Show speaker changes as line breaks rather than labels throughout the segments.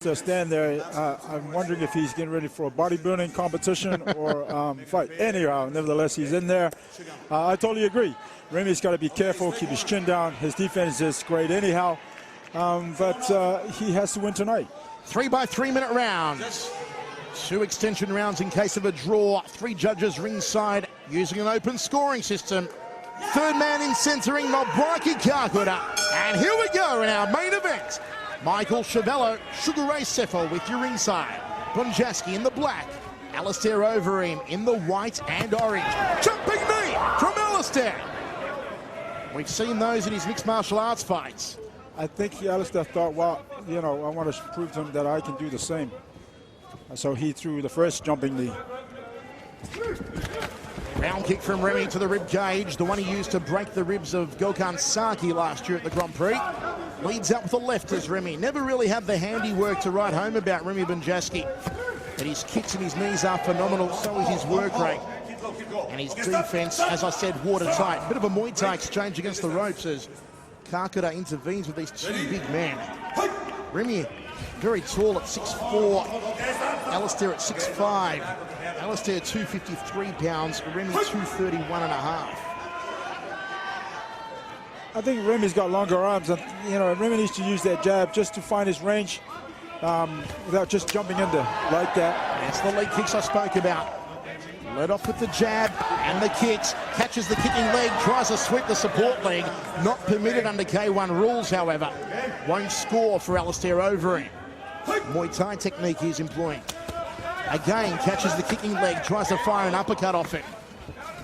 To stand there, I'm wondering if he's getting ready for a bodybuilding competition or fight. Anyhow, nevertheless, he's in there. I totally agree. Remi's got to be careful, keep his chin down. His defense is great anyhow, but he has to win tonight.
3-by-3 minute rounds. 2 extension rounds in case of a draw. 3 judges ringside using an open scoring system. Third man in centering, Nobuaki Kakuta. And here we go in our main event. Michael Chavello, Sugar Ray Seffel with you ringside. Bondjaski in the black. Alistara Overima in the white and orange. Jumping knee from Alistara. We've seen those in his mixed martial arts fights.
I think Alistara thought, well, you know, I want to prove to him that I can do the same. So he threw the first jumping knee.
Round kick from Remi to the rib cage, the one he used to break the ribs of Gokhan Saki last year at the Grand Prix. Leads up with the left as Remi. Never really had the handiwork to write home about Remi Bondjaski. But his kicks and his knees are phenomenal, so is his work rate. And his defense, as I said, watertight. Bit of a Muay Thai exchange against the ropes as Kakuta intervenes with these 2 big men. Remi very tall at 6'4", Alistara at 6'5". Alistara 253 pounds, Remi 231.5.
I think Remi's got longer arms, and you know, Remi needs to use that jab just to find his range without just jumping into like that.
That's the leg kicks I spoke about. Led off with the jab and the kicks, catches the kicking leg, tries to sweep the support leg. Not permitted under K-1 rules, however. Won't score for Alistara Overima. Muay Thai technique he's employing. Again, catches the kicking leg, tries to fire an uppercut off it.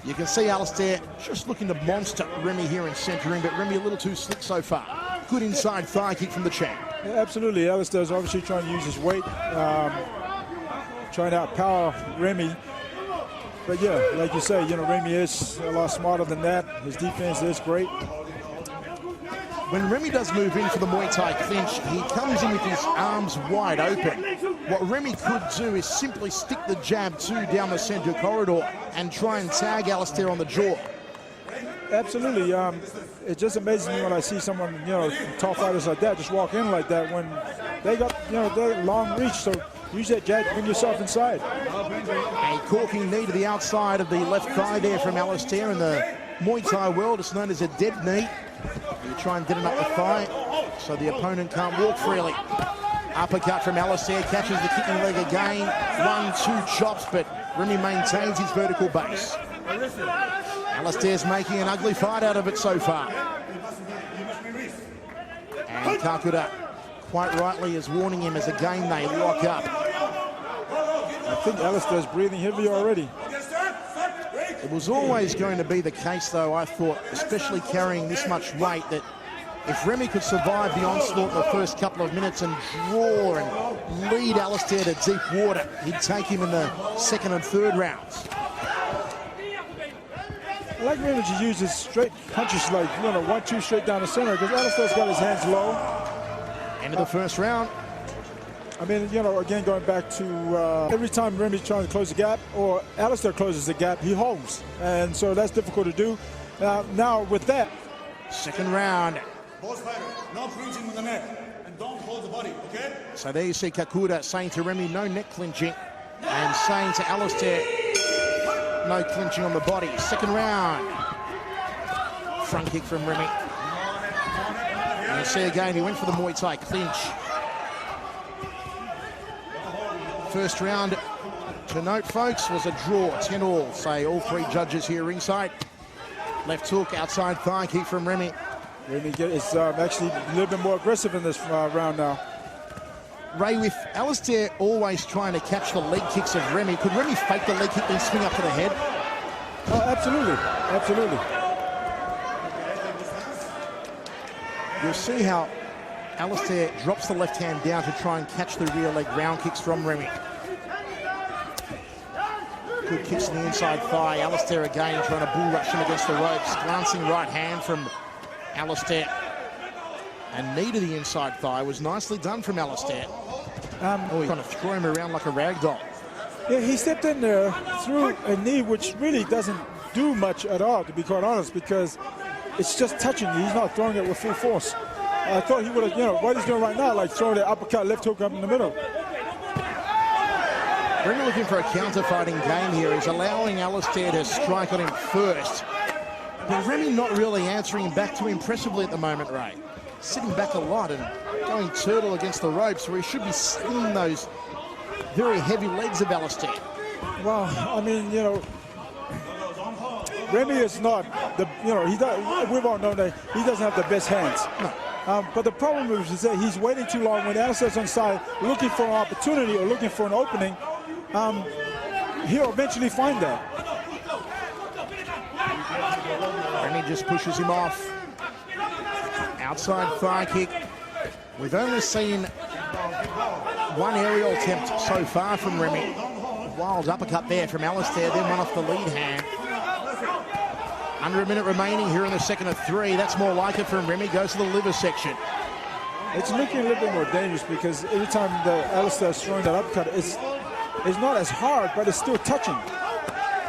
You can see Alistara just looking to monster Remi here in centering, but Remi a little too slick so far. Good inside thigh kick from the champ.
Yeah, absolutely. Alistara's obviously trying to use his weight, trying to outpower Remi. But yeah, like you say, you know, Remi is a lot smarter than that. His defense is great.
When Remi does move in for the Muay Thai clinch, he comes in with his arms wide open. What Remi could do is simply stick the jab down the center corridor and try and tag Alistara on the jaw.
Absolutely. It just amazes me when I see someone, you know, top fighters like that just walk in like that when they got, you know, they're long reach. So use that jab to bring yourself inside.
A corking knee to the outside of the left thigh there from Alistara. In the Muay Thai world, it's known as a dead knee. You try and deaden up the thigh so the opponent can't walk freely. Uppercut from Alistara, catches the kicking leg again. 1-2 chops, but Remi maintains his vertical base. Alistara's making an ugly fight out of it so far. And Kakuta, quite rightly, is warning him as again they lock up.
I think Alistara's breathing heavy already.
It was always going to be the case, though, I thought, especially carrying this much weight, that if Remi could survive the onslaught in the first couple of minutes and draw and lead Alistara to deep water, he'd take him in the second and third rounds.
I like Remi to use his straight punches, like, you know, 1-2 straight down the center, because Alistara's got his hands low.
End of the first round.
I mean, you know, again, going back to every time Remi's trying to close the gap or Alistara closes the gap, he holds. And so that's difficult to do. Now with that.
Second round.
Both fighters, no clinching with the neck and don't hold the body, okay?
So there you see Kakuta saying to Remi, no neck clinching, and saying to Alistara, no clinching on the body. Second round. Front kick from Remi. And you see again, he went for the Muay Thai clinch. First round, to note, folks, was a draw, 10-all, say all 3 judges here ringside. Left hook, outside thigh kick from Remi.
Remi is actually a little bit more aggressive in this round now.
Ray, with Alistara always trying to catch the leg kicks of Remi, could Remi fake the leg kick and swing up to the head?
Oh, absolutely, absolutely.
You'll see how Alistara drops the left hand down to try and catch the rear leg round kicks from Remi. Good kicks in the inside thigh. Alistara again trying to bull rush him against the ropes. Glancing right hand from Alistara. And knee to the inside thigh was nicely done from Alistara. He kind of threw him around like a rag doll.
Yeah, he stepped in there, threw a knee, which really doesn't do much at all, to be quite honest, because it's just touching you. He's not throwing it with full force. I thought he would have, what he's doing right now, like throwing the uppercut, left hook up in the middle.
Remi looking for a counter-fighting game here. He's allowing Alistara to strike on him first. But Remi not really answering back too impressively at the moment, Ray. Sitting back a lot and going turtle against the ropes where he should be slinging those very heavy legs of Alistara.
Well, I mean, Remi is not the, we've all known that he doesn't have the best hands.
No.
But the problem is that he's waiting too long when Alistara's on the side looking for an opportunity or looking for an opening. He'll eventually find that.
Remi just pushes him off. Outside thigh kick. We've only seen one aerial attempt so far from Remi. Wild uppercut there from Alistara, then one off the lead hand. Under a minute remaining here in the second of 3. That's more like it from Remi. Goes to the liver section.
It's looking a little bit more dangerous because every time the Alistara is throwing that uppercut, it's not as hard, but it's still touching.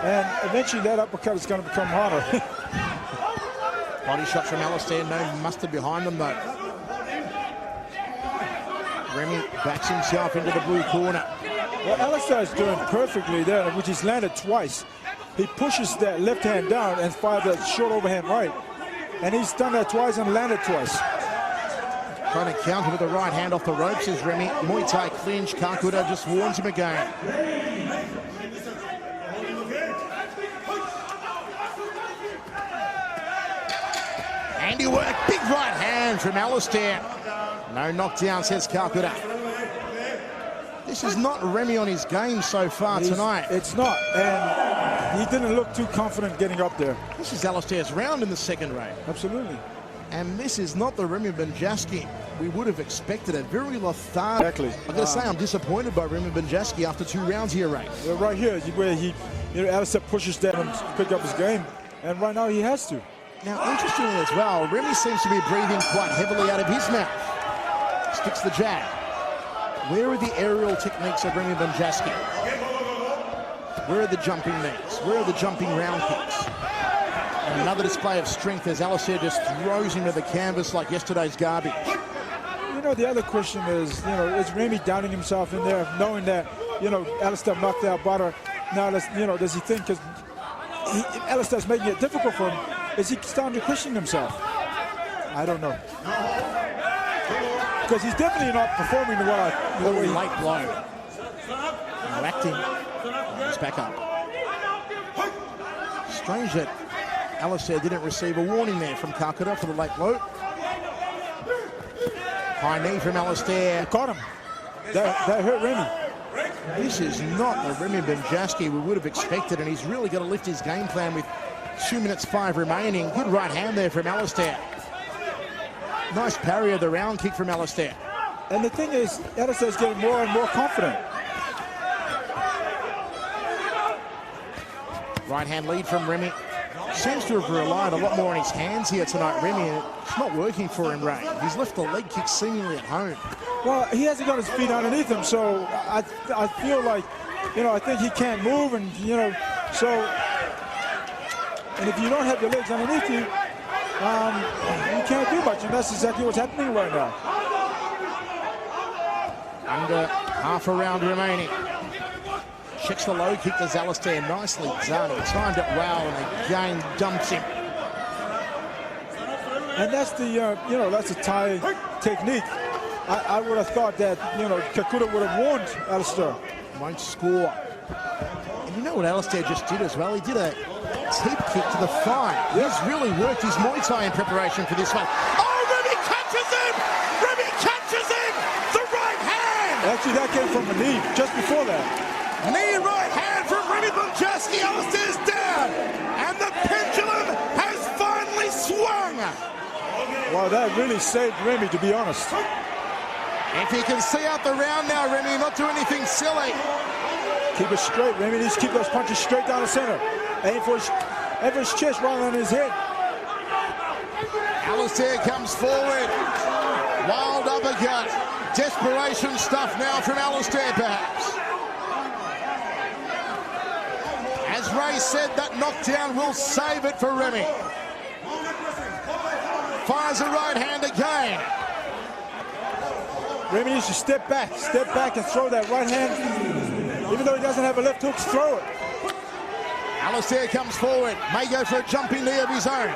And eventually that uppercut is going to become harder.
Body shots from Alistara, no mustard behind them though. Remi backs himself into the blue corner.
Well, Alistara is doing perfectly there, which he's landed twice. He pushes that left hand down and fires that short overhand right. And he's done that twice and landed twice.
Trying to counter with the right hand off the ropes is Remi. Muay Thai clinch. K-1 just warns him again. Handiwork, big right hand from Alistara. No knockdown, says K-1. This is not Remi on his game so far tonight.
It's not, and he didn't look too confident getting up there.
This is Alistara's round in the second round.
Absolutely.
And this is not the Remi Bondjaski we would have expected. A very lethargic.
Exactly.
I've got to say, I'm disappointed by Remi Bondjaski after 2 rounds here, Ray.
Right here, where Alistara pushes down to pick up his game, and right now he has to.
Now, interestingly as well, Remi seems to be breathing quite heavily out of his mouth. Sticks the jab. Where are the aerial techniques of Remi Bondjaski? Where are the jumping knees? Where are the jumping round kicks? And another display of strength as Alistara just throws him to the canvas like yesterday's garbage.
The other question is Remi doubting himself in there, knowing that, Alistara knocked out Butter. Now, does he think, because Alistara's making it difficult for him, is he starting to question himself? I don't know. Because he's definitely not performing the way
Light blow. Whacked him. He's back up. Strange that Alistara didn't receive a warning there from K-1 for the late blow. High knee from Alistara.
Caught him. That hurt Remi.
This is not the Remi Bondjaski we would have expected, and he's really got to lift his game plan with 2 minutes 5 remaining. Good right hand there from Alistara. Nice parry of the round kick from Alistara.
And the thing is, Alistara's getting more and more confident.
Right hand lead from Remi. Seems to have relied a lot more on his hands here tonight, Remi, and it's not working for him, Ray. He's left the leg kick seemingly at home.
Well, he hasn't got his feet underneath him, so I feel like, I think he can't move, and, so, and if you don't have your legs underneath you, you can't do much, and that's exactly what's happening right now.
Under half a round remaining. Checks the low kick to Alistara. Nicely done. He timed it well and again dumps him.
And that's the, that's a Thai technique. I would have thought that, K-1 would have warned Alistara.
Won't score. And you know what Alistara just did as well? He did a tip kick to the thigh. He's really worked his Muay Thai in preparation for this one. Oh, Remi catches him! Remi catches him! The right hand!
Actually, that came from the knee just before that.
Knee right hand from Remi Bondjaski. Alistara's down. And the pendulum has finally swung.
Well, that really saved Remi, to be honest.
If he can see out the round now, Remi, not do anything silly.
Keep it straight. Remi needs to keep those punches straight down the center. Aim for his chest rather than his head.
Alistara comes forward. Wild uppercut. Desperation stuff now from Alistara, perhaps. As Ray said, that knockdown will save it for Remi. Fires a right hand again.
Remi needs to step back and throw that right hand. Even though he doesn't have a left hook, throw it.
Alistara comes forward, may go for a jumping knee of his own.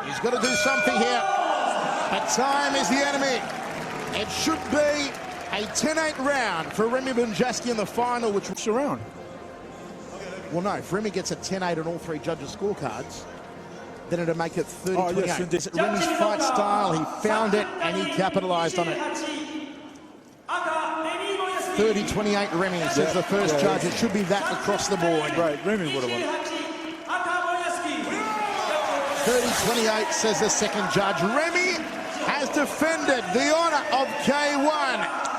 He's got to do something here, but time is the enemy. It should be a 10-8 round for Remi Bondjaski in the final, which
It's around.
well, no, if Remi gets a 10-8 on all three judges' scorecards, then it'll make it 30-28.
Oh, yes, indeed.
Remi's fight style, he found it and he capitalized on it. 30-28 Remi, says the first judge. It should be that across the board.
Right, Remi would have won it.
30-28, says the second judge. Remi has defended the honor of K1.